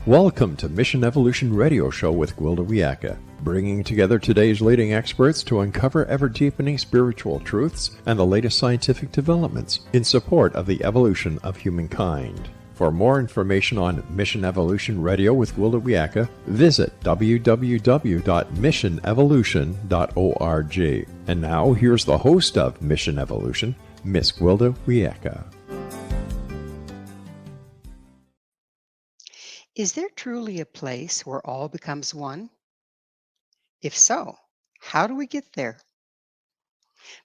Welcome to Mission Evolution Radio Show with Gwilda Wiyaka, bringing together today's leading experts to uncover ever-deepening spiritual truths and the latest scientific developments in support of the evolution of humankind. For more information on Mission Evolution Radio with Gwilda Wiyaka, visit www.missionevolution.org. And now, here's the host of Mission Evolution, Miss Gwilda Wiyaka. Is there truly a place where all becomes one? If so, how do we get there?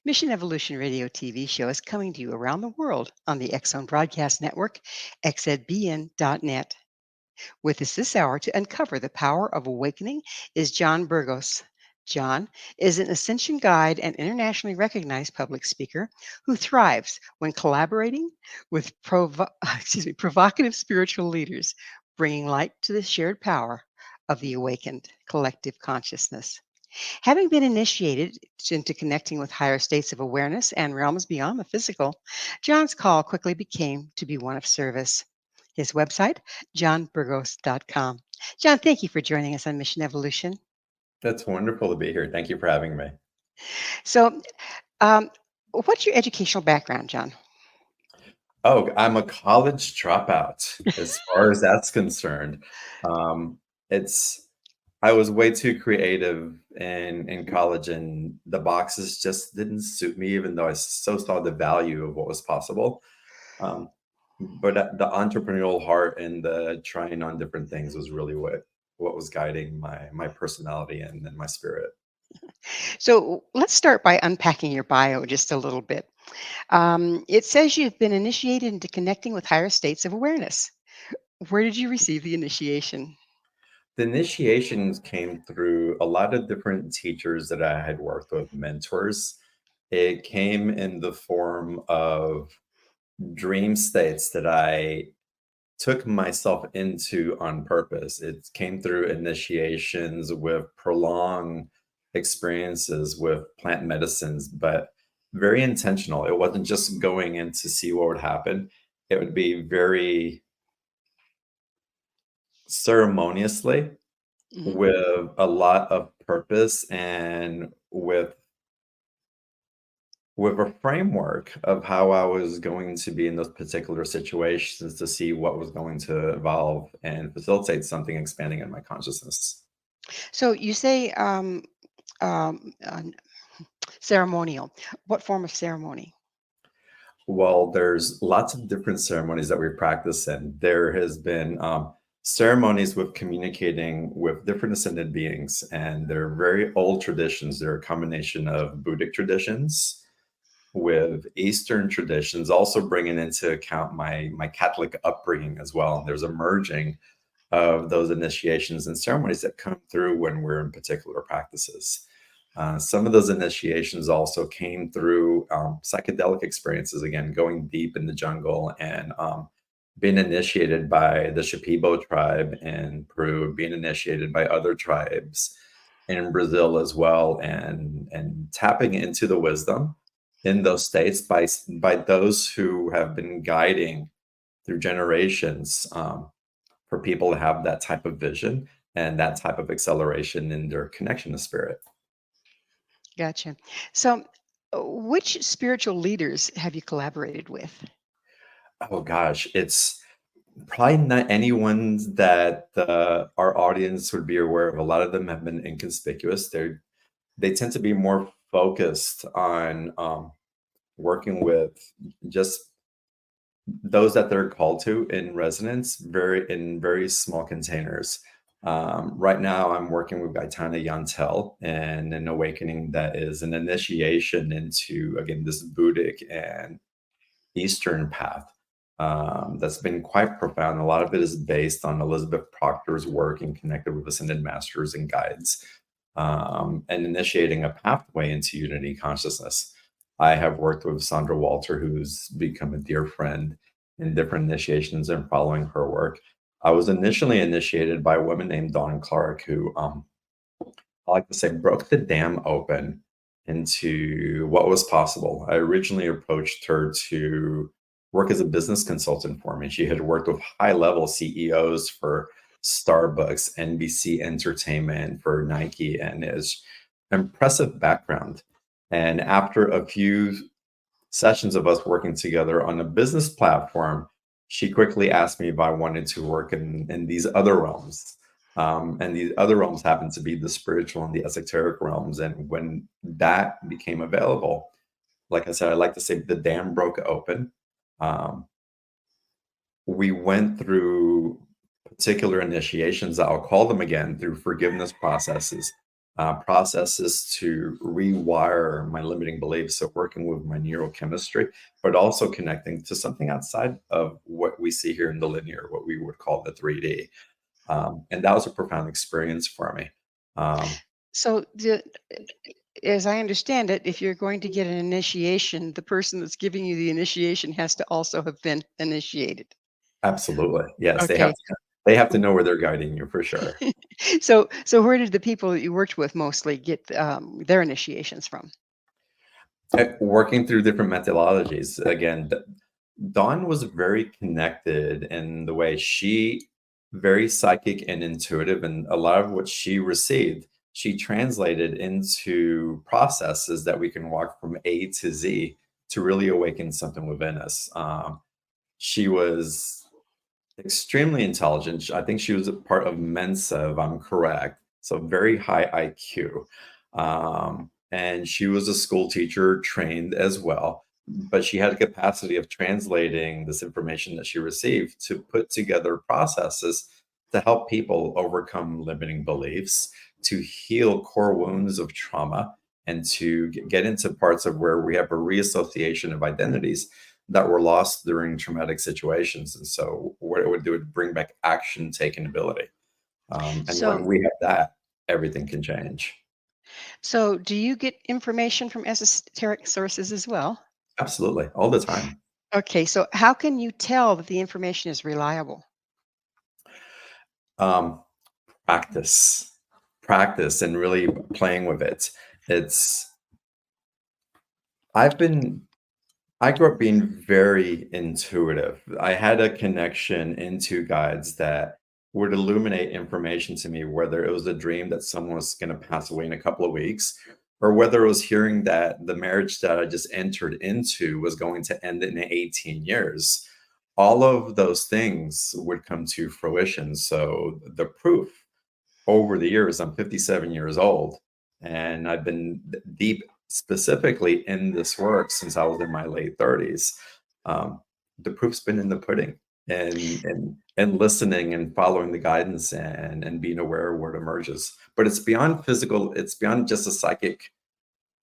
Mission Evolution Radio TV show is coming to you around the world on the X-Zone Broadcast Network, xzbn.net. With us this hour to uncover the power of awakening is John Burgos. John is an ascension guide and internationally recognized public speaker who thrives when collaborating with provocative spiritual leaders, bringing light to the shared power of the awakened collective consciousness. Having been initiated into connecting with higher states of awareness and realms beyond the physical, John's call quickly became to be one of service. His website, johnburgos.com. John, thank you for joining us on Mission Evolution. That's wonderful to be here. Thank you for having me. So, what's your educational background, John? Oh, I'm a college dropout as far as that's concerned. I was way too creative in college, and the boxes just didn't suit me, even though I so saw the value of what was possible. But the entrepreneurial heart and the trying on different things was really what was guiding my personality and my spirit. So let's start by unpacking your bio just a little bit. It says you've been initiated into connecting with higher states of awareness. Where did you receive the initiation? The initiations came through a lot of different teachers that I had worked with, mentors. It came in the form of dream states that I took myself into on purpose. It came through initiations with prolonged experiences with plant medicines, but very intentional. It wasn't just going in to see what would happen. It would be very ceremoniously, with a lot of purpose and with a framework of how I was going to be in those particular situations to see what was going to evolve and facilitate something expanding in my consciousness. So you say ceremonial. What form of ceremony? Well, there's lots of different ceremonies that we practice, and there has been ceremonies with communicating with different ascended beings, and they're very old traditions. They're a combination of Buddhic traditions with Eastern traditions, also bringing into account my Catholic upbringing as well. And there's a merging of those initiations and ceremonies that come through when we're in particular practices. Some of those initiations also came through psychedelic experiences, again, going deep in the jungle and being initiated by the Shipibo tribe in Peru, being initiated by other tribes in Brazil as well, and tapping into the wisdom in those states by those who have been guiding through generations for people to have that type of vision and that type of acceleration in their connection to spirit. Gotcha. So, which spiritual leaders have you collaborated with? Oh gosh, it's probably not anyone that our audience would be aware of. A lot of them have been inconspicuous. They tend to be more focused on working with just those that they're called to in resonance, in very small containers. Right now, I'm working with Gaetana Yantel and an awakening that is an initiation into, again, this Buddhic and Eastern path. That's been quite profound. A lot of it is based on Elizabeth Proctor's work and connected with ascended masters and guides, and initiating a pathway into unity consciousness. I have worked with Sandra Walter, who's become a dear friend in different initiations and following her work. I was initially initiated by a woman named Dawn Clark, who I like to say broke the dam open into what was possible. I originally approached her to work as a business consultant for me. She had worked with high-level CEOs for Starbucks, NBC Entertainment, for Nike, and his impressive background. And after a few sessions of us working together on a business platform, she quickly asked me if I wanted to work in these other realms. And these other realms happen to be the spiritual and the esoteric realms. And when that became available, like I said, I like to say the dam broke open. Um, we went through particular initiations, I'll call them again, through forgiveness processes, processes to rewire my limiting beliefs. So, working with my neurochemistry, but also connecting to something outside of what we see here in the linear, what we would call the 3D. And that was a profound experience for me. Um, So, as I understand it, if you're going to get an initiation, the person that's giving you the initiation has to also have been initiated. Absolutely. Yes, Okay. they have to know where they're guiding you for sure. So where did the people that you worked with mostly get their initiations from? Working through different methodologies. Again, Dawn was very connected in the way very psychic and intuitive, and a lot of what she received, she translated into processes that we can walk from A to Z to really awaken something within us. She was extremely intelligent. I think she was a part of Mensa, if I'm correct. So very high IQ. And she was a school teacher trained as well. But she had a capacity of translating this information that she received to put together processes to help people overcome limiting beliefs, to heal core wounds of trauma, and to get into parts of where we have a reassociation of identities that were lost during traumatic situations. And so what it would do would bring back action taking ability. And So when we have that, everything can change. so do you get information from esoteric sources as well? Absolutely. All the time. Okay, so how can you tell that the information is reliable? Um, practice, practice, and really playing with it. It's, I've been, I grew up being very intuitive. I had a connection into guides that would illuminate information to me, whether it was a dream that someone was going to pass away in a couple of weeks, or whether it was hearing that the marriage that I just entered into was going to end in 18 years. All of those things would come to fruition. So the proof over the years, I'm 57 years old, and I've been deep specifically in this work since I was in my late 30s. Um, the proof's been in the pudding, and listening and following the guidance, and being aware of where it emerges. But it's beyond physical, it's beyond just a psychic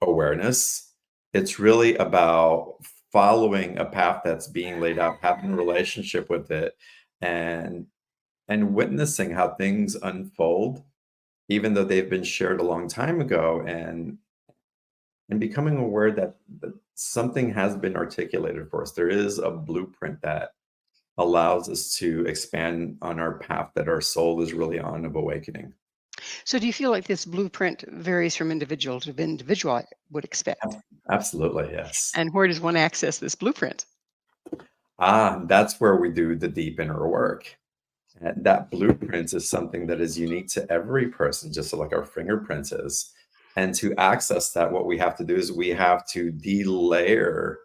awareness. It's really about following a path that's being laid out, having a relationship with it, and witnessing how things unfold, even though they've been shared a long time ago, and becoming aware that something has been articulated for us. There is a blueprint that allows us to expand on our path that our soul is really on of awakening. So do you feel like this blueprint varies from individual to individual, I would expect? Absolutely, yes. And where does one access this blueprint? That's where we do the deep inner work. And that blueprint is something that is unique to every person, just like our fingerprint is. And to access that, what we have to do is we have to delayer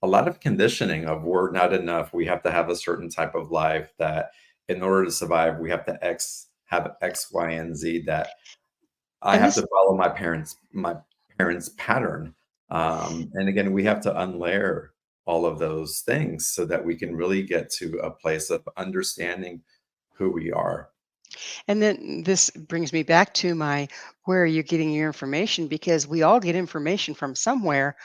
a lot of conditioning of we're not enough. We have to have a certain type of life that in order to survive, we have to have X, Y, and Z, that I And have this to follow my parents' pattern. And again, we have to unlayer all of those things so that we can really get to a place of understanding who we are. and then this brings me back to my where are you getting your information? Because we all get information from somewhere,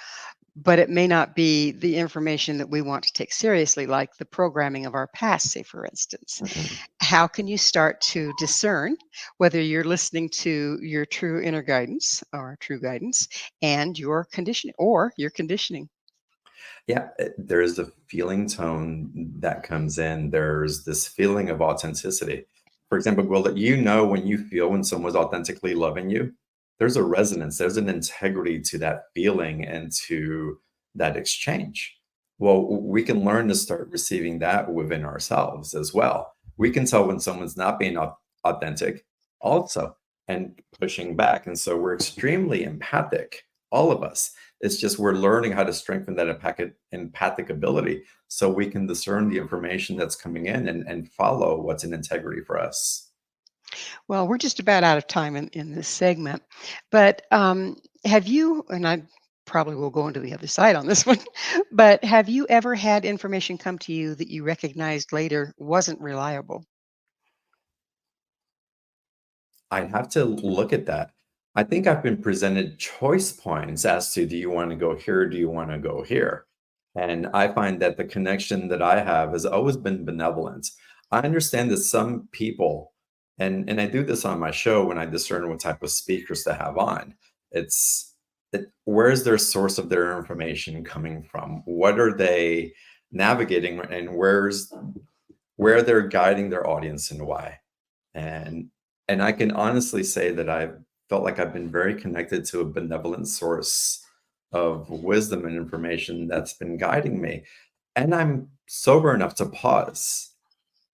but it may not be the information that we want to take seriously, like the programming of our past, say, for instance. Mhm. How can you start to discern whether you're listening to your true inner guidance or true guidance and your conditioning or your conditioning? Yeah, there's a feeling tone that comes in. There's this feeling of authenticity. For example, Gwilda, when you feel when someone's authentically loving you, there's a resonance, there's an integrity to that feeling and to that exchange. Well, we can learn to start receiving that within ourselves as well. We can tell when someone's not being authentic also and pushing back. And so we're extremely empathic, all of us. It's just we're learning how to strengthen that empathic ability so we can discern the information that's coming in and follow what's in integrity for us. Well, we're just about out of time in this segment, but have you, and I probably will go into the other side on this one, but have you ever had information come to you that you recognized later wasn't reliable? I'd have to look at that. I think I've been presented choice points as to do you want to go here? Do you want to go here? And I find that the connection that I have has always been benevolent. I understand that some people, and I do this on my show when I discern what type of speakers to have on. It's where is their source of their information coming from? What are they navigating, and where they're guiding their audience and why? And I can honestly say that I've felt like I've been very connected to a benevolent source of wisdom and information that's been guiding me. And I'm sober enough to pause,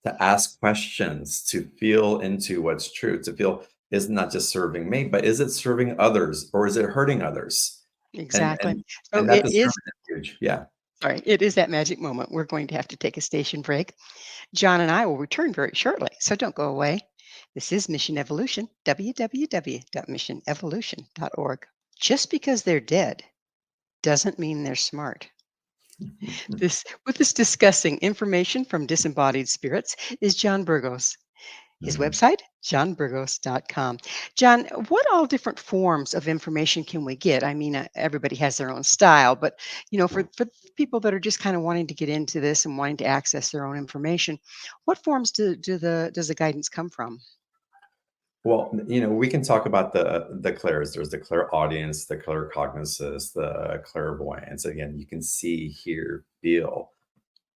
to ask questions, to feel into what's true, to feel is not just serving me, but is it serving others or is it hurting others? And Exactly. and So and that it is, discernment is huge. Yeah. sorry, it is that magic moment. We're going to have to take a station break. John and I will return very shortly, so don't go away. This is Mission Evolution, www.missionevolution.org. Just because they're dead doesn't mean they're smart. This discussing information from disembodied spirits is John Burgos. His Mhm. website, johnburgos.com. John, what all different forms of information can we get? I mean, everybody has their own style, but for people that are just kind of wanting to get into this and wanting to access their own information, what forms does the guidance come from? Well, we can talk about the clairs. There's the clairaudience, the claircognizance, the clairvoyance. Again, you can see, hear, feel,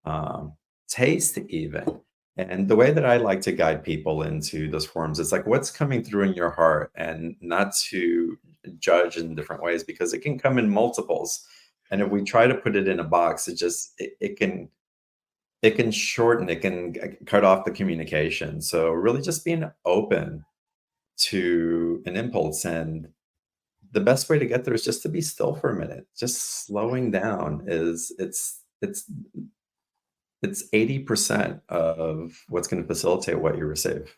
um, taste even. And the way that I like to guide people into those forms is like what's coming through in your heart and not to judge in different ways because it can come in multiples. And if we try to put it in a box, it can shorten, it can cut off the communication. So really just being open to an impulse. And the best way to get there is just to be still for a minute. Just slowing down is it's 80% of what's going to facilitate what you receive.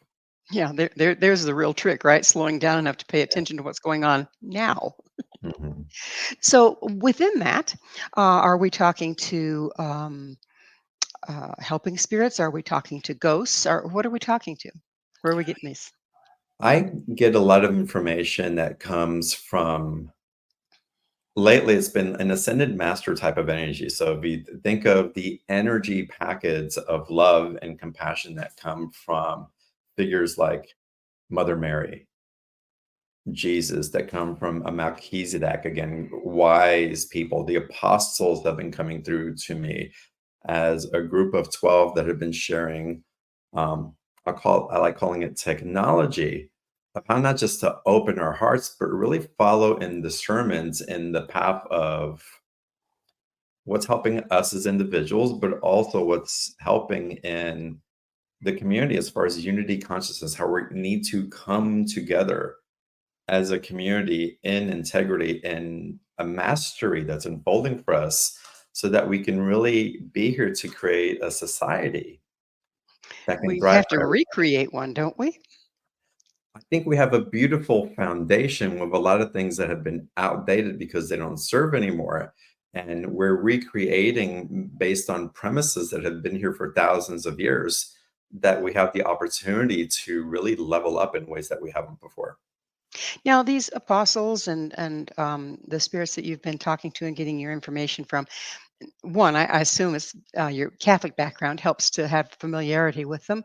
Yeah, there's the real trick, right? Slowing down enough to pay attention to what's going on now. Mhm. So within that, are we talking to helping spirits? Are we talking to ghosts? Or what are we talking to? Where are we getting these? I get a lot of information that comes from lately it's been an ascended master type of energy. So if you think of the energy packets of love and compassion that come from figures like Mother Mary, Jesus, that come from a Melchizedek, again, wise people. The apostles have been coming through to me as a group of 12 that have been sharing. Um, I like calling it technology of how not just to open our hearts, but really follow in discernment in the path of what's helping us as individuals, but also what's helping in the community as far as unity consciousness, how we need to come together as a community in integrity and a mastery that's unfolding for us so that we can really be here to create a society that can We thrive have to for everyone. recreate one, don't we? I think we have a beautiful foundation with a lot of things that have been outdated because they don't serve anymore. And we're recreating based on premises that have been here for thousands of years that we have the opportunity to really level up in ways that we haven't before. Now, these apostles and the spirits that you've been talking to and getting your information from, one, I assume it's your Catholic background helps to have familiarity with them.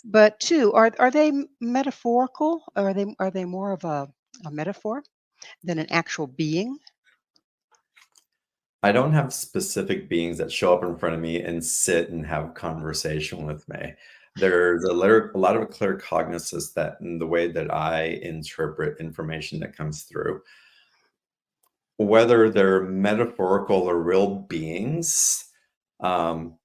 But two, are they metaphorical? Are they more of a metaphor than an actual being? I don't have specific beings that show up in front of me and sit and have conversation with me. There's a lot of clear cognizance that in the way that I interpret information that comes through, whether they're metaphorical or real beings, um,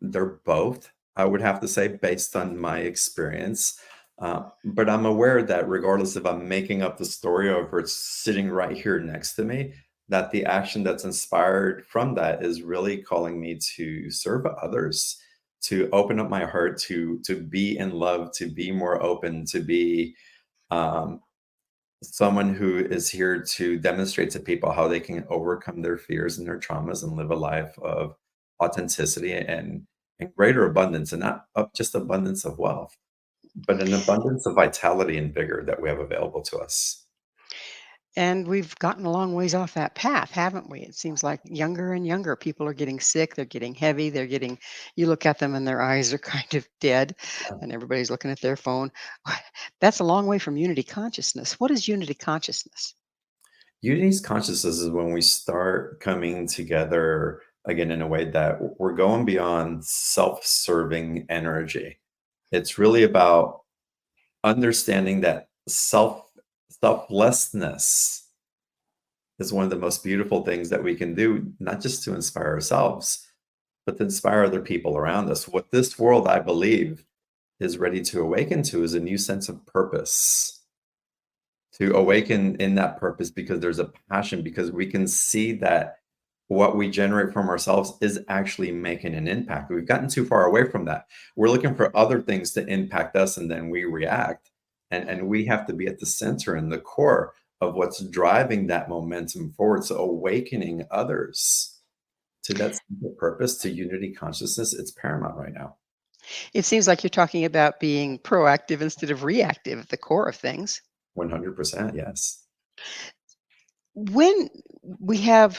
they're both. I would have to say, based on my experience. But I'm aware that regardless if I'm making up the story or if it's sitting right here next to me, that the action that's inspired from that is really calling me to serve others, to open up my heart, to be in love, to be more open, to be um, someone who is here to demonstrate to people how they can overcome their fears and their traumas and live a life of authenticity and greater abundance, and not just abundance of wealth, but an abundance of vitality and vigor that we have available to us. And we've gotten a long ways off that path, haven't we? It seems like younger and younger people are getting sick, they're getting heavy, you look at them and their eyes are kind of dead, and everybody's looking at their phone. That's a long way from unity consciousness. What is unity consciousness? Unity's consciousness is when we start coming together again in a way that we're going beyond self-serving energy. It's really about understanding that selflessness is one of the most beautiful things that we can do, not just to inspire ourselves, but to inspire other people around us. What this world, I believe, is ready to awaken to is a new sense of purpose, to awaken in that purpose because there's a passion, because we can see that what we generate from ourselves is actually making an impact. We've gotten too far away from that. We're looking for other things to impact us and then we react. And we have to be at the center and the core of what's driving that momentum forward. So awakening others to that sense of purpose, to unity consciousness, it's paramount right now. It seems like you're talking about being proactive instead of reactive at the core of things. 100%, yes. When we have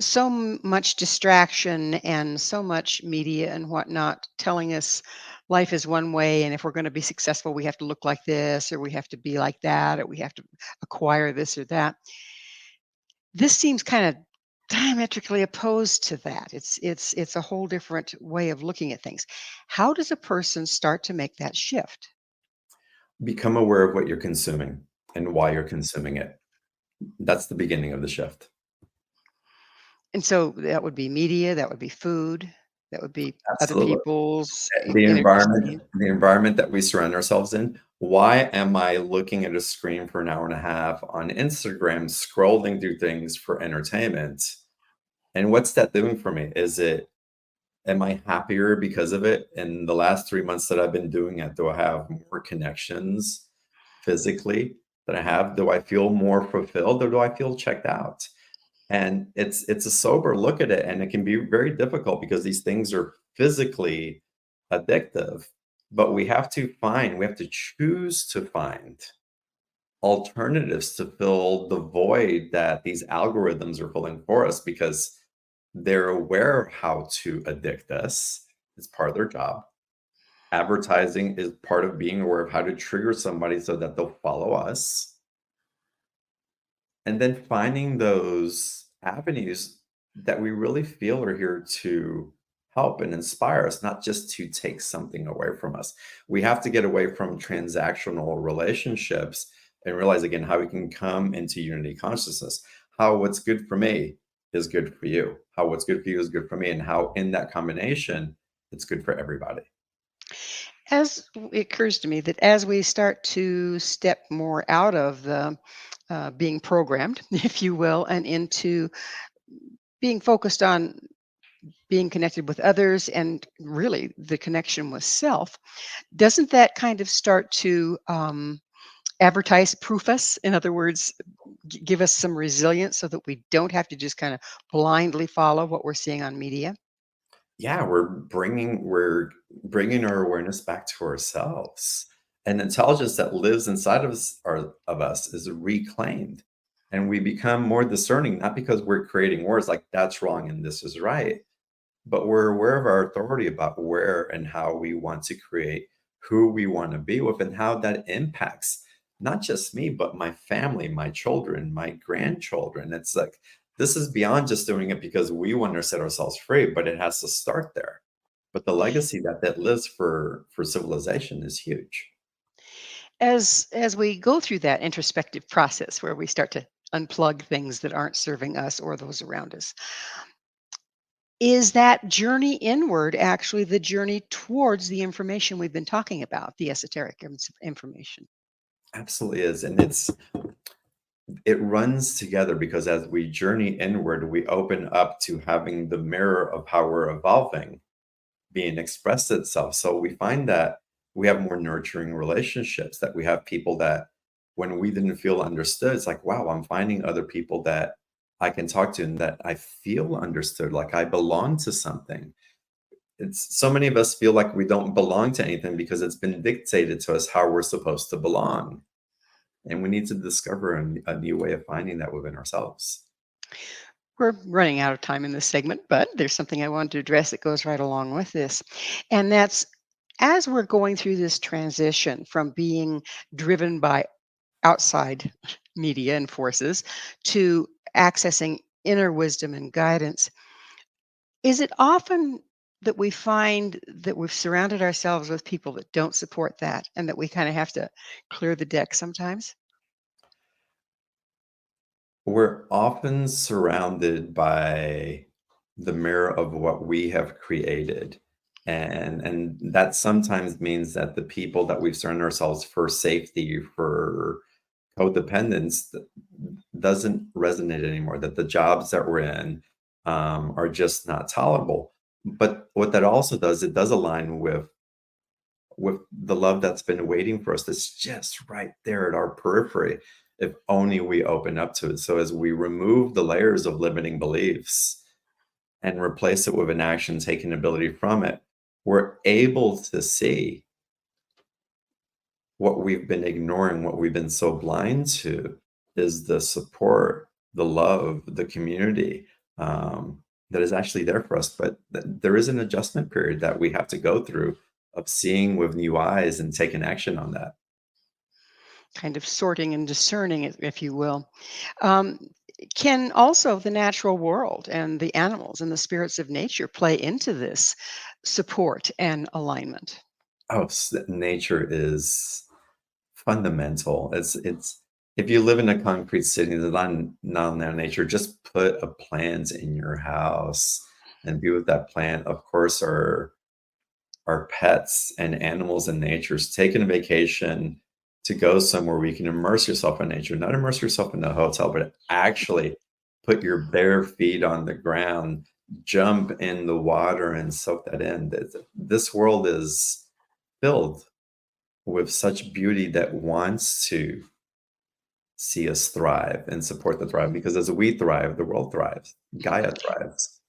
so much distraction and so much media and whatnot telling us life is one way, and if we're going to be successful we have to look like this, or we have to be like that, or we have to acquire this or that. This seems kind of diametrically opposed to that. It's a whole different way of looking at things. How does a person start to make that shift? Become aware of what you're consuming and why you're consuming it. That's the beginning of the shift. And so that would be media, that would be food, that would be other Absolutely. people's The energy. environment that we surround ourselves in. Why am I looking at a screen for an hour and a half on Instagram, scrolling through things for entertainment? And what's that doing for me? Am I happier because of it? In the last 3 months that I've been doing it, do I have more connections physically that I have? Do I feel more fulfilled or do I feel checked out? And it's a sober look at it, and it can be very difficult because these things are physically addictive, but we have to choose to find alternatives to fill the void that these algorithms are filling for us because they're aware of how to addict us. It's part of their job. Advertising is part of being aware of how to trigger somebody so that they'll follow us. And then finding those avenues that we really feel are here to help and inspire us, not just to take something away from us. We have to get away from transactional relationships and realize again how we can come into unity consciousness. How what's good for me is good for you. How what's good for you is good for me. And how in that combination, it's good for everybody. As it occurs to me that as we start to step more out of the being programmed, if you will, and into being focused on being connected with others and really the connection with self, doesn't that kind of start to advertise proof us? In other words, give us some resilience so that we don't have to just kind of blindly follow what we're seeing on media? Yeah, we're bringing our awareness back to ourselves. And intelligence that lives inside of us is reclaimed. And we become more discerning, not because we're creating words like that's wrong and this is right, but we're aware of our authority about where and how we want to create who we want to be with and how that impacts not just me, but my family, my children, my grandchildren. It's like this is beyond just doing it because we want to set ourselves free, but it has to start there. But the legacy that lives for civilization is huge. As we go through that introspective process where we start to unplug things that aren't serving us or those around us, Is that journey inward actually the journey towards the information we've been talking about, the esoteric information? Absolutely is. And it runs together because as we journey inward, we open up to having the mirror of how we're evolving being expressed itself. So we find that we have more nurturing relationships, that we have people that when we didn't feel understood, it's like, wow, I'm finding other people that I can talk to and that I feel understood, like I belong to something. It's so many of us feel like we don't belong to anything because it's been dictated to us how we're supposed to belong. And we need to discover a new way of finding that within ourselves. We're running out of time in this segment, but there's something I wanted to address that goes right along with this. And that's as we're going through this transition from being driven by outside media and forces to accessing inner wisdom and guidance, is it often that we find that we've surrounded ourselves with people that don't support that and that we kind of have to clear the deck sometimes? We're often surrounded by the mirror of what we have created. And that sometimes means that the people that we've surrounded ourselves for safety, for codependence, doesn't resonate anymore, that the jobs that we're in are just not tolerable. But what that also does, it does align with the love that's been waiting for us that's just right there at our periphery if only we open up to it. So as we remove the layers of limiting beliefs and replace it with an action taking ability from it, we're able to see what we've been ignoring, what we've been so blind to is the support, the love, the community that is actually there for us. But there is an adjustment period that we have to go through of seeing with new eyes and taking action on that. Kind of sorting and discerning, if you will. Um, can also the natural world and the animals and the spirits of nature play into this support and alignment? Oh, nature is fundamental. It's if you live in a concrete city that's not now nature, just put a plant in your house and be with that plant. Of course, our pets and animals in nature is taking a vacation to go somewhere where you can immerse yourself in nature, not immerse yourself in a hotel, but actually put your bare feet on the ground, jump in the water and soak that in. This world is filled with such beauty that wants to see us thrive and support the thrive because as we thrive, the world thrives. Gaia thrives.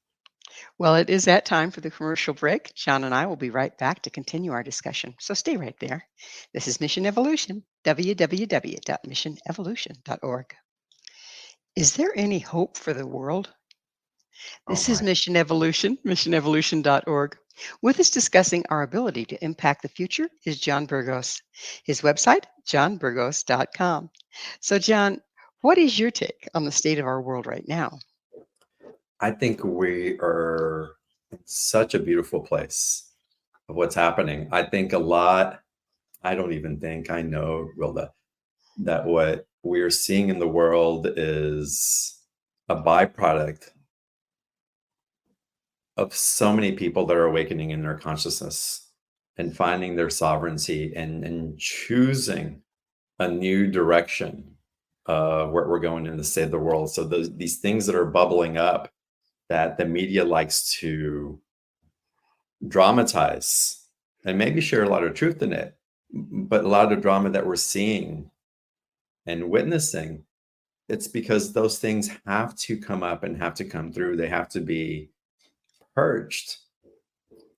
Well, it is that time for the commercial break. John and I will be right back to continue our discussion. So stay right there. This is Mission Evolution, www.missionevolution.org. Is there any hope for the world? Oh This is my. Mission Evolution, missionevolution.org. With us discussing our ability to impact the future is John Burgos. His website, johnburgos.com. So, John, what is your take on the state of our world right now? I think we are in such a beautiful place of what's happening. I think a lot, I don't even think I know, Wilda, that what we're seeing in the world is a byproduct of so many people that are awakening in their consciousness and finding their sovereignty and choosing a new direction where we're going in the state of the world. So these things that are bubbling up that the media likes to dramatize and maybe share a lot of truth in it, but a lot of drama that we're seeing and witnessing, it's because those things have to come up and have to come through. They have to be purged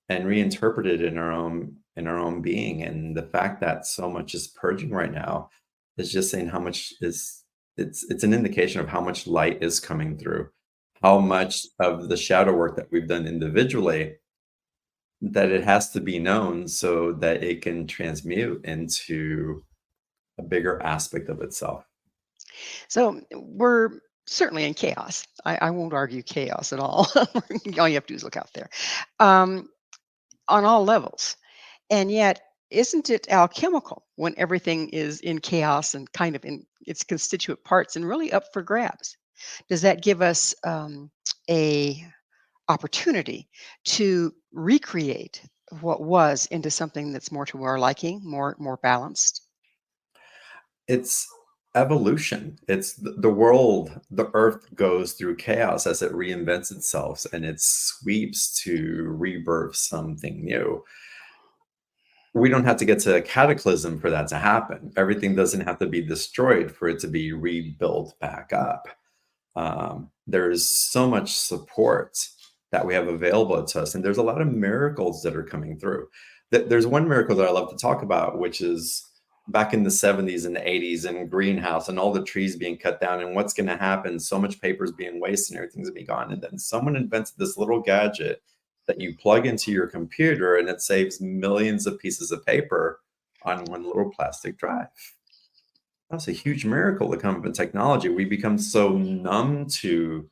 and reinterpreted in our own being. And the fact that so much is purging right now is just saying how much is it's an indication of how much light is coming through, how much of the shadow work that we've done individually that it has to be known so that it can transmute into a bigger aspect of itself. So, we're certainly in chaos. I won't argue chaos at all. All you have to do is look out there um, on all levels. And yet, isn't it alchemical when everything is in chaos and kind of in its constituent parts and really up for grabs? Does that give us a opportunity to recreate what was into something that's more to our liking, more balanced? It's evolution. It's the world, the earth goes through chaos as it reinvents itself and it sweeps to rebirth something new. We don't have to get to a cataclysm for that to happen. Everything doesn't have to be destroyed for it to be rebuilt back up. There's so much support that we have available to us, and there's a lot of miracles that are coming through. There's one miracle that I love to talk about, which is back in the 70s and the 80s and greenhouse and all the trees being cut down and what's going to happen. So much paper is being wasted and everything's going to be gone. And then someone invented this little gadget that you plug into your computer and it saves millions of pieces of paper on one little plastic drive. That's a huge miracle to come from technology. We become so numb to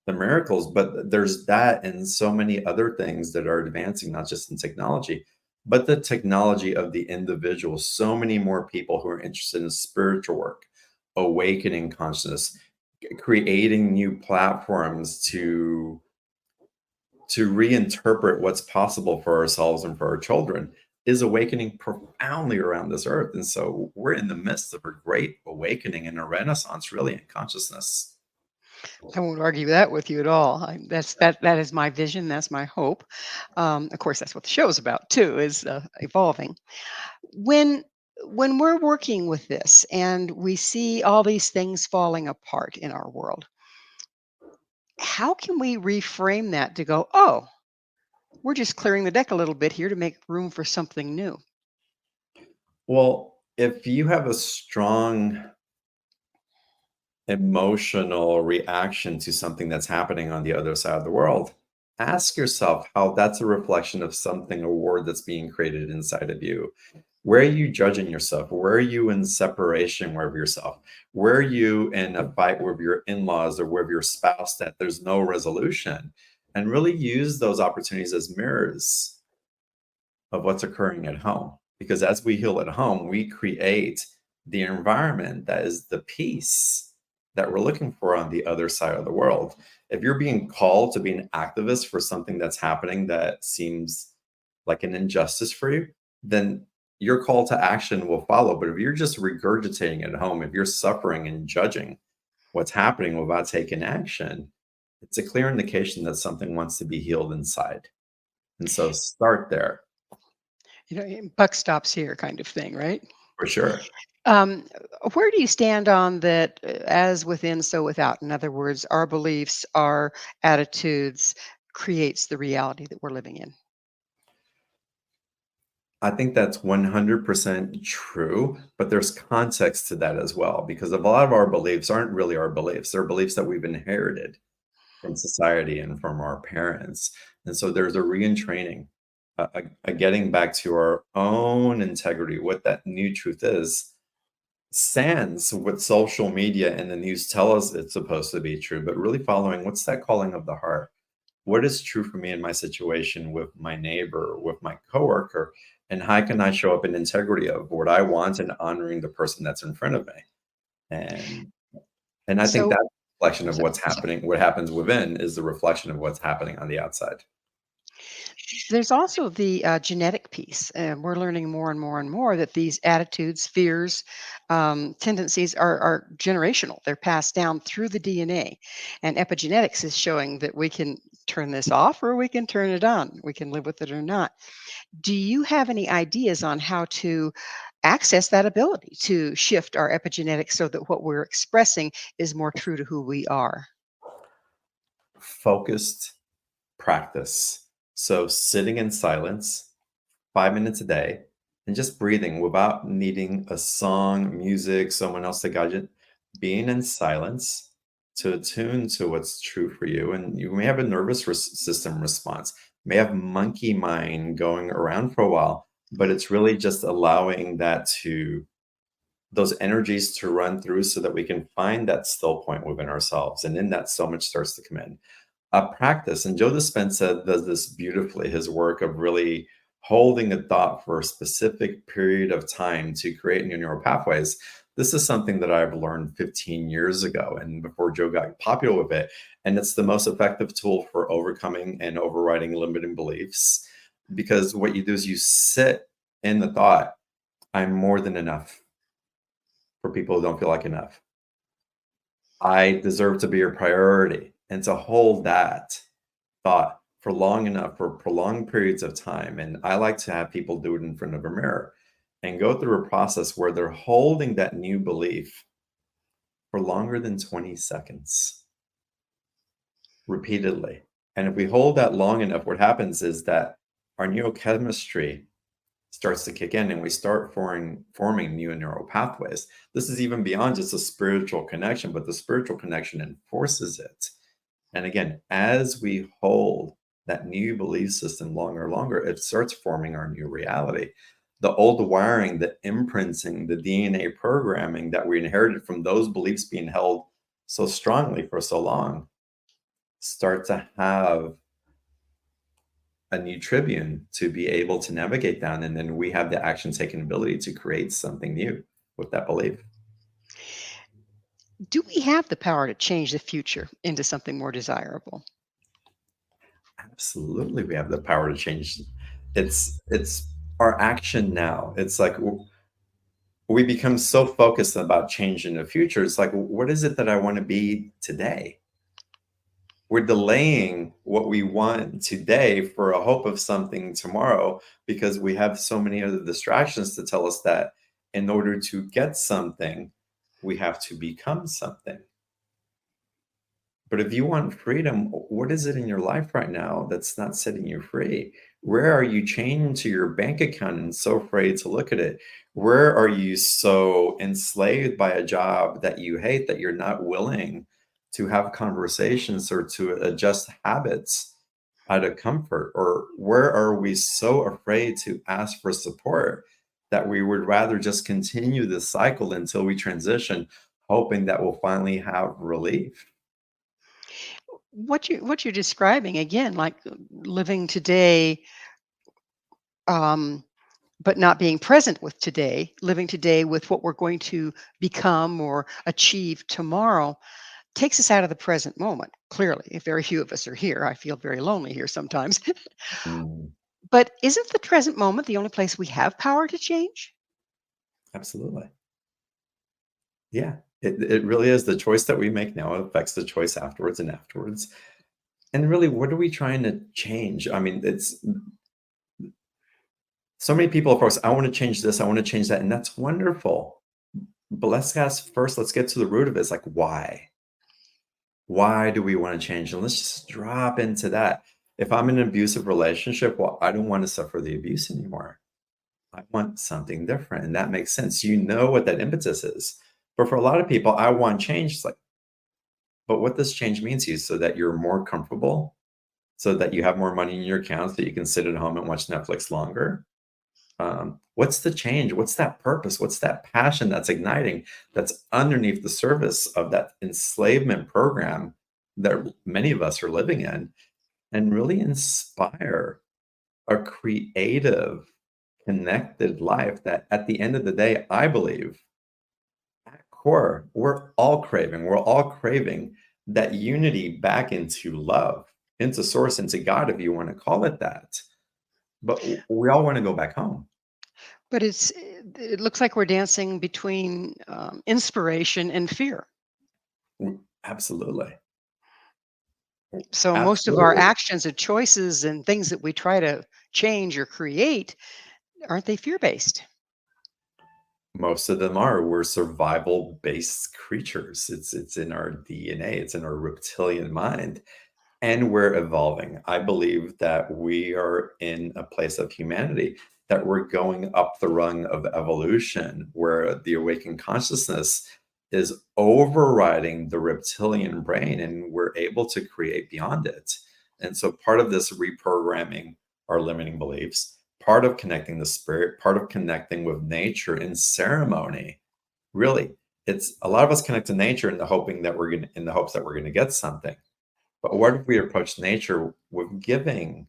the miracles, but there's that and so many other things that are advancing, not just in technology, but the technology of the individual. So many more people who are interested in spiritual work, awakening consciousness, creating new platforms to reinterpret what's possible for ourselves and for our children is awakening profoundly around this earth. And so we're in the midst of a great awakening and a renaissance, really, in consciousness. I won't argue that with you at all. That is my vision. That's my hope. Of course, that's what the show is about too. Is evolving. When when we're working with this and we see all these things falling apart in our world, how can we reframe that to go, oh, we're just clearing the deck a little bit here to make room for something new? Well, if you have a strong emotional reaction to something that's happening on the other side of the world, ask yourself how that's a reflection of something, a word that's being created inside of you. Where are you judging yourself? Where are you in separation with yourself? Where are you in a fight with your in-laws or with your spouse that there's no resolution? And really use those opportunities as mirrors of what's occurring at home. Because as we heal at home, we create the environment that is the peace that we're looking for on the other side of the world. If you're being called to be an activist for something that's happening that seems like an injustice for you, then your call to action will follow. But if you're just regurgitating at home, if you're suffering and judging what's happening without taking action, it's a clear indication that something wants to be healed inside. And so start there Buck stops here kind of thing, right? for sure. Um, where do you stand on that, as within, so without? In other words, our beliefs, our attitudes creates the reality that we're living in. I think that's 100% true, but there's context to that as well, because a lot of our beliefs aren't really our beliefs. They're beliefs that we've inherited from society and from our parents. And so there's a re-entraining, a getting back to our own integrity, what that new truth is, sans what social media and the news tell us it's supposed to be true, but really following what's that calling of the heart? What is true for me in my situation with my neighbor, with my coworker, and how can I show up in integrity of what I want and honoring the person that's in front of me? And and I think So, that reflection of so, what's so happening, what happens within is the reflection of what's happening on the outside. there's also the genetic piece. And we're learning more and more and more that these attitudes, fears, tendencies are generational. They're passed down through the DNA. And epigenetics is showing that we can turn this off or we can turn it on. We can live with it or not. Do you have any ideas on how to access that ability to shift our epigenetics so that what we're expressing is more true to who we are? Focused practice. So sitting in silence 5 minutes a day and just breathing without needing a song, music, someone else to guide you, being in silence to attune to what's true for you. And you may have a nervous system response, may have monkey mind going around for a while, but it's really just allowing those energies to run through so that we can find that still point within ourselves. And in that, so much starts to come in a practice. And Joe Dispenza does this beautifully, his work of really holding a thought for a specific period of time to create new neural pathways. This is something that I've learned 15 years ago and before Joe got popular with it. And it's the most effective tool for overcoming and overriding limiting beliefs. Because what you do is you sit in the thought, I'm more than enough for people who don't feel like enough. I deserve to be a priority. And to hold that thought for long enough, for prolonged periods of time. And I like to have people do it in front of a mirror and go through a process where they're holding that new belief for longer than 20 seconds repeatedly. And if we hold that long enough, what happens is that our neurochemistry starts to kick in and we start forming new neural pathways. This is even beyond just a spiritual connection, but the spiritual connection enforces it. And again, as we hold that new belief system longer and longer, it starts forming our new reality. The old wiring, the imprinting, the DNA programming that we inherited from those beliefs being held so strongly for so long start to have a new tribune to be able to navigate down. And then we have the action taking ability to create something new with that belief. Do we have the power to change the future into something more desirable? Absolutely, we have the power to change. It's our action now. It's like we become so focused about changing the future. It's like, what is it that I want to be today? We're delaying what we want today for a hope of something tomorrow because we have so many other distractions to tell us that in order to get something, we have to become something. But if you want freedom, what is it in your life right now that's not setting you free? Where are you chained to your bank account and so afraid to look at it? Where are you so enslaved by a job that you hate that you're not willing to have conversations or to adjust habits out of comfort? Or where are we so afraid to ask for support that we would rather just continue this cycle until we transition, hoping that we'll finally have relief? What you're describing again, like living today, um, but not being present with today, living today with what we're going to become or achieve tomorrow, takes us out of the present moment. Clearly, very few of us are here. I feel very lonely here sometimes. Mm, But isn't the present moment the only place we have power to change? absolutely. Yeah, it really is. The choice that we make now affects the choice afterwards and afterwards. And really, what are we trying to change? I mean, it's so many people, of course, I want to change this, I want to change that, and that's wonderful. But let's ask first, let's get to the root of it. It's like, why? Why do we want to change? And let's just drop into that. If I'm in an abusive relationship, well, I don't want to suffer the abuse anymore. I want something different. And that makes sense. You know what that impetus is. But for a lot of people, I want change. It's like, but what does change mean to you so that you're more comfortable, so that you have more money in your account, so that you can sit at home and watch Netflix longer? What's the change? What's that purpose? What's that passion that's igniting, that's underneath the surface of that enslavement program that many of us are living in, and really inspire a creative, connected life that at the end of the day, I believe at core, we're all craving that unity back into love, into source, into God, if you want to call it that. But we all want to go back home. But it looks like we're dancing between inspiration and fear. Absolutely. So most of our Absolutely. actions and choices and things that we try to change or create, aren't they fear based? Most of them are. We're survival-based creatures. It's in our DNA, it's in our reptilian mind, and we're evolving. I believe that we are in a place of humanity, that we're going up the rung of evolution, where the awakened consciousness is overriding the reptilian brain, and we're able to create beyond it. And so part of this reprogramming our limiting beliefs, part of connecting the spirit, part of connecting with nature in ceremony. Really, it's a lot of us connect to nature in the hoping that we're going in the hopes that we're going to get something. But what if we approach nature with giving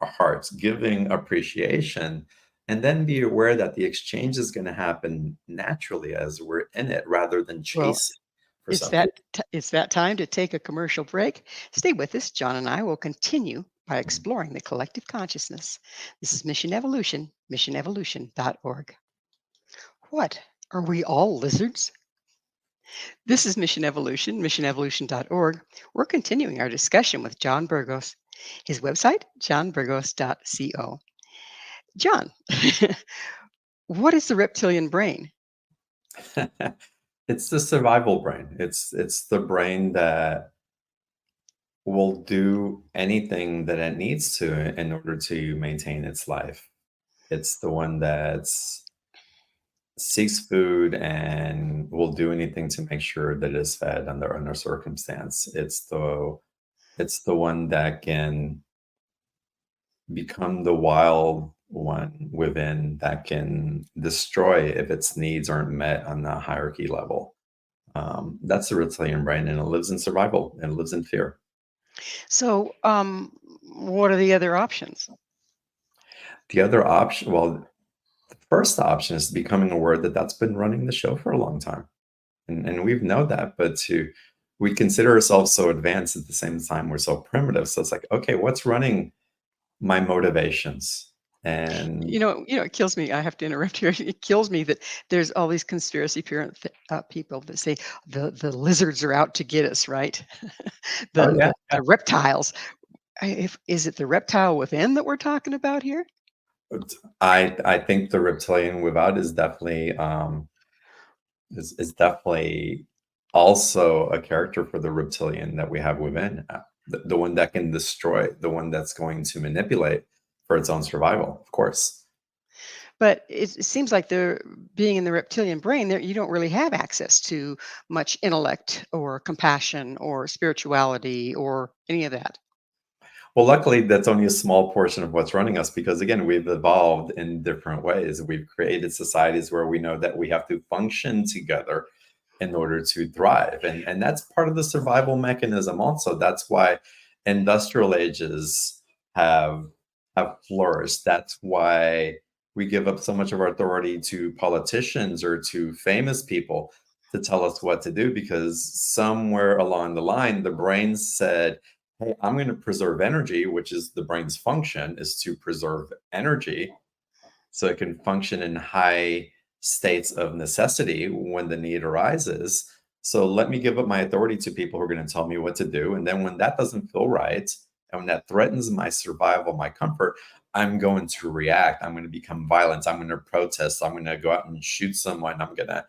our hearts, giving appreciation, and then be aware that the exchange is going to happen naturally as we're in it rather than Well, chasing for something. it's that time to take a commercial break. Stay with us. John and I will continue by exploring the collective consciousness. This is Mission Evolution, missionevolution.org. What? Are we all lizards? This is Mission Evolution, missionevolution.org. We're continuing our discussion with John Burgos. His website, johnburgos.co. John, what is the reptilian brain? It's the survival brain. It's the brain that will do anything that it needs to in order to maintain its life. It's the one that seeks food and will do anything to make sure that it is fed under circumstance. It's the one that can become the wild one within, that can destroy if its needs aren't met on the hierarchy level. That's the reptilian brain, and it lives in survival and it lives in fear. So, what are the other options? The other option, well, the first option is becoming aware that that's been running the show for a long time, and we know that, but we consider ourselves so advanced at the same time we're so primitive. So it's like, okay, what's running my motivations? And It kills me. I have to interrupt here. It kills me that there's all these conspiracy people that say the lizards are out to get us, right? oh the, yeah, the the reptiles. If is it the reptile within that we're talking about here? I think the reptilian without is definitely also a character for the reptilian that we have within, the one that can destroy, the one that's going to manipulate for its own survival, of course. But it seems like they're being in the reptilian brain. There, you don't really have access to much intellect or compassion or spirituality or any of that. Well, luckily, that's only a small portion of what's running us because, again, we've evolved in different ways. We've created societies where we know that we have to function together in order to thrive. And that's part of the survival mechanism also. That's why industrial ages have have flourished. That's why we give up so much of our authority to politicians or to famous people to tell us what to do, because somewhere along the line the brain said, hey, I'm going to preserve energy, which is the brain's function, is to preserve energy so it can function in high states of necessity when the need arises. So let me give up my authority to people who are going to tell me what to do. And then when that doesn't feel right, and when that threatens my survival, my comfort, I'm going to react. I'm going to become violent. I'm going to protest. I'm going to go out and shoot someone. I'm going to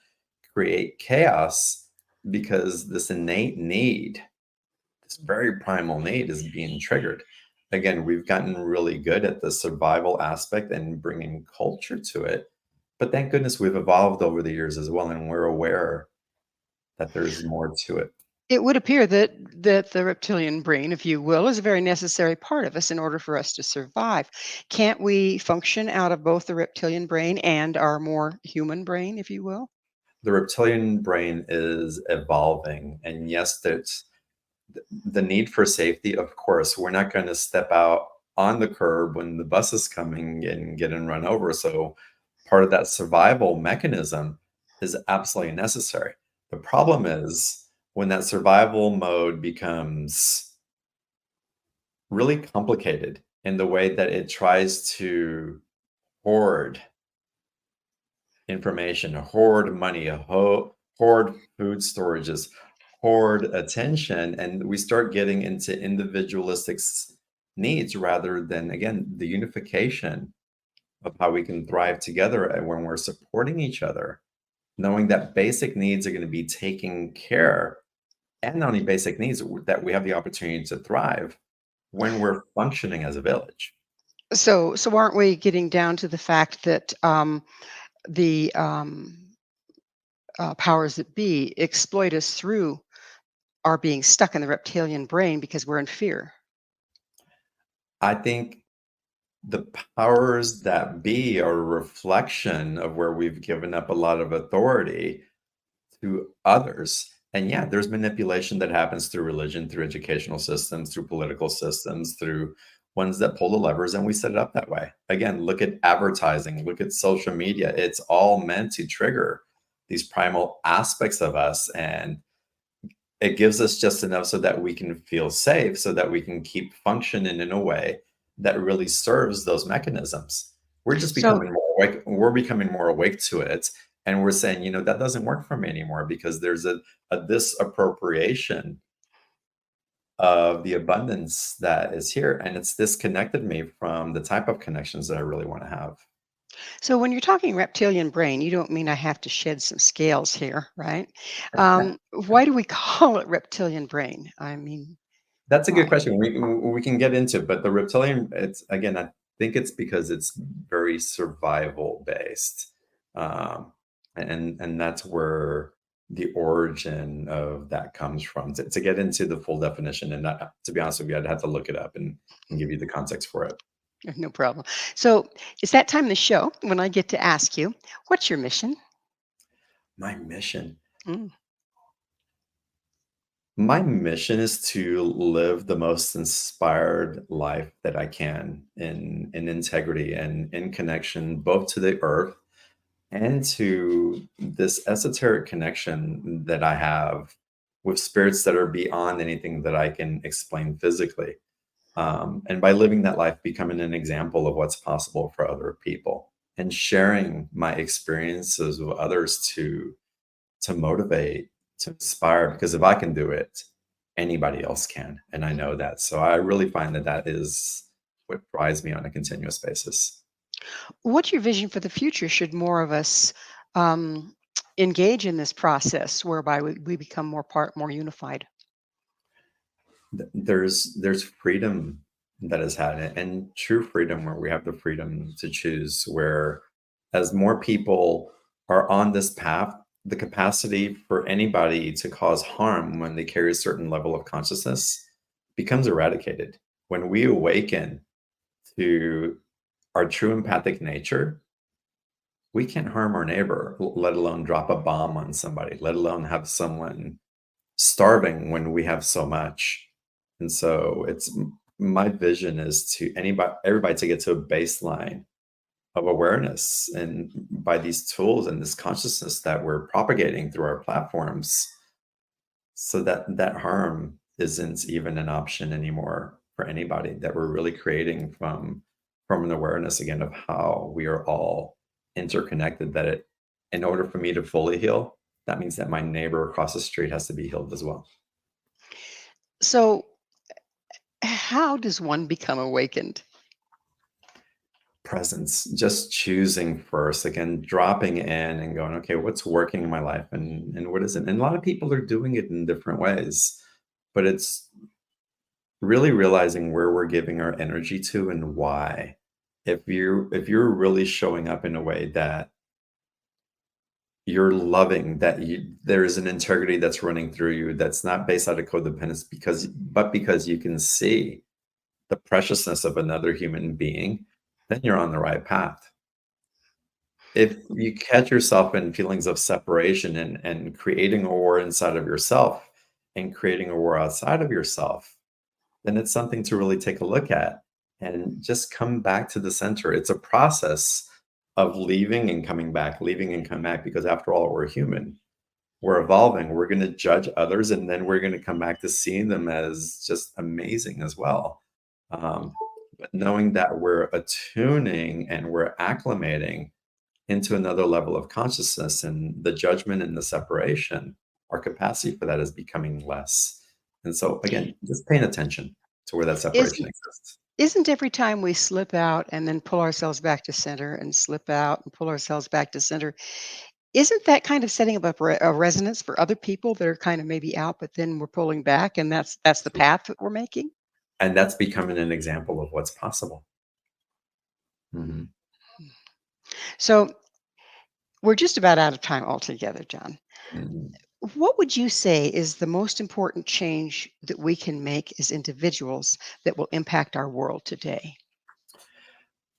create chaos because this innate need, this very primal need, is being triggered. Again, we've gotten really good at the survival aspect and bringing culture to it. But thank goodness we've evolved over the years as well, and we're aware that there's more to it. It would appear that the reptilian brain, if you will, is a very necessary part of us in order for us to survive. Can't we function out of both the reptilian brain and our more human brain, if you will? The reptilian brain is evolving, and yes, there's the need for safety. Of course, we're not going to step out on the curb when the bus is coming and getting run over. So part of that survival mechanism is absolutely necessary. The problem is when that survival mode becomes really complicated in the way that it tries to hoard information, hoard money, hoard food storages, hoard attention, and we start getting into individualistic needs rather than, again, the unification of how we can thrive together and when we're supporting each other, knowing that basic needs are going to be taken care, and not only basic needs, that we have the opportunity to thrive when we're functioning as a village. So aren't we getting down to the fact that the powers that be exploit us through our being stuck in the reptilian brain because we're in fear? I think the powers that be are a reflection of where we've given up a lot of authority to others. And yeah, there's manipulation that happens through religion, through educational systems, through political systems, through ones that pull the levers, and we set it up that way. Again, look at advertising, look at social media. It's all meant to trigger these primal aspects of us, and it gives us just enough so that we can feel safe, so that we can keep functioning in a way that really serves those mechanisms. We're just So, becoming more awake. We're becoming more awake to it. And we're saying, that doesn't work for me anymore because there's a disappropriation of the abundance that is here. And it's disconnected me from the type of connections that I really want to have. so when you're talking reptilian brain, you don't mean I have to shed some scales here, right? Why do we call it reptilian brain? I mean, That's a good why? question. We can get into, but the reptilian, it's again, I think it's because it's very survival based, um, and that's where the origin of that comes from. To get into the full definition, and to be honest with you, I'd have to look it up and give you the context for it. No problem. So it's that time in the show when I get to ask you, what's your mission? My mission. Mm. My mission is to live the most inspired life that I can in integrity and in connection both to the earth and to this esoteric connection that I have with spirits that are beyond anything that I can explain physically. And by living that life, becoming an example of what's possible for other people and sharing my experiences with others to motivate, to inspire, because if I can do it, anybody else can. And I know that. So I really find that that is what drives me on a continuous basis. What's your vision for the future? Should more of us um, engage in this process whereby we become more unified? There's freedom that is had, and true freedom where we have the freedom to choose, where as more people are on this path, the capacity for anybody to cause harm when they carry a certain level of consciousness becomes eradicated. When we awaken to our true empathic nature, we can't harm our neighbor, let alone drop a bomb on somebody, let alone have someone starving when we have so much. And so my vision is to everybody to get to a baseline of awareness, and by these tools and this consciousness that we're propagating through our platforms, so that that harm isn't even an option anymore for anybody, that we're really creating from an awareness again of how we are all interconnected, that in order for me to fully heal, that means that my neighbor across the street has to be healed as well. So, how does one become awakened? Presence, just choosing first, again, dropping in and going, okay, what's working in my life, and what isn't. And a lot of people are doing it in different ways, but it's really realizing where we're giving our energy to and why. If you're really showing up in a way that you're loving, that there's an integrity that's running through you, that's not based out of codependence, because you can see the preciousness of another human being, then you're on the right path. If you catch yourself in feelings of separation and creating a war inside of yourself and creating a war outside of yourself, then it's something to really take a look at and just come back to the center. It's a process of leaving and coming back, leaving and coming back, because after all, we're human. We're evolving. We're going to judge others, and then we're going to come back to seeing them as just amazing as well. Um, but knowing that we're attuning and we're acclimating into another level of consciousness, and the judgment and the separation, our capacity for that is becoming less. And so again, just paying attention to where that separation Isn't exists. isn't every time we slip out and then pull ourselves back to center and slip out and pull ourselves back to center, isn't that kind of setting up a resonance for other people that are kind of maybe out, but then we're pulling back, and that's the path that we're making? And that's becoming an example of what's possible. Mhm. So we're just about out of time altogether, John. Mhm. What would you say is the most important change that we can make as individuals that will impact our world today?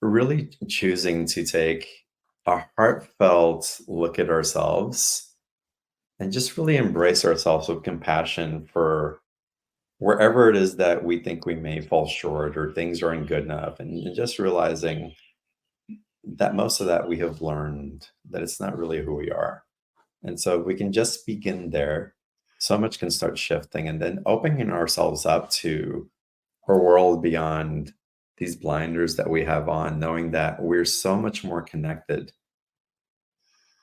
Really choosing to take a heartfelt look at ourselves and just really embrace ourselves with compassion for wherever it is that we think we may fall short or things aren't good enough, and just realizing that most of that we have learned that it's not really who we are. And so if we can just begin there, so much can start shifting, and then opening ourselves up to a world beyond these blinders that we have on, knowing that we're so much more connected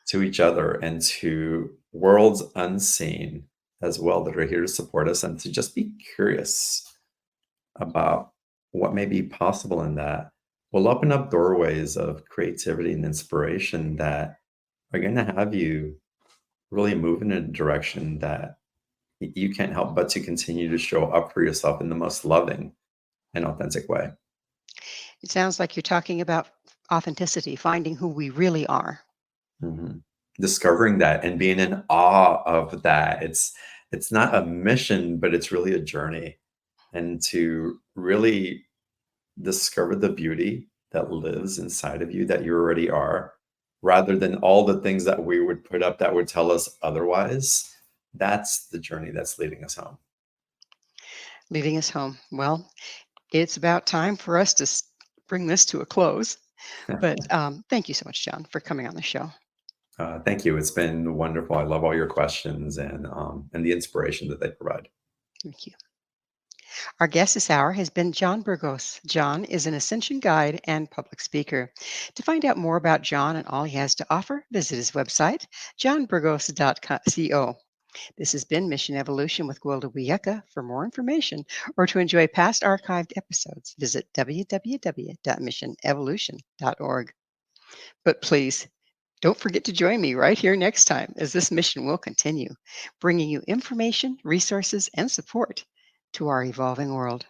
to each other and to worlds unseen as well that are here to support us, and to just be curious about what may be possible in that will open up doorways of creativity and inspiration that are going to have you really move in a direction that you can't help but to continue to show up for yourself in the most loving and authentic way. It sounds like you're talking about authenticity, finding who we really are. Mhm. Discovering that and being in awe of that. It's not a mission, but it's really a journey. And to really discover the beauty that lives inside of you that you already are, rather than all the things that we would put up that would tell us otherwise. That's the journey that's leading us home. Leading us home. Well, it's about time for us to bring this to a close. But thank you so much, John, for coming on the show. Thank you. It's been wonderful. I love all your questions and the inspiration that they provide. Thank you. Our guest this hour has been John Burgos. John is an ascension guide and public speaker. To find out more about John and all he has to offer, visit his website, johnburgos.co. This has been Mission Evolution with Gwilda Wiyaka. For more information or to enjoy past archived episodes, visit www.missionevolution.org. But please, don't forget to join me right here next time as this mission will continue, bringing you information, resources, and support to our evolving world.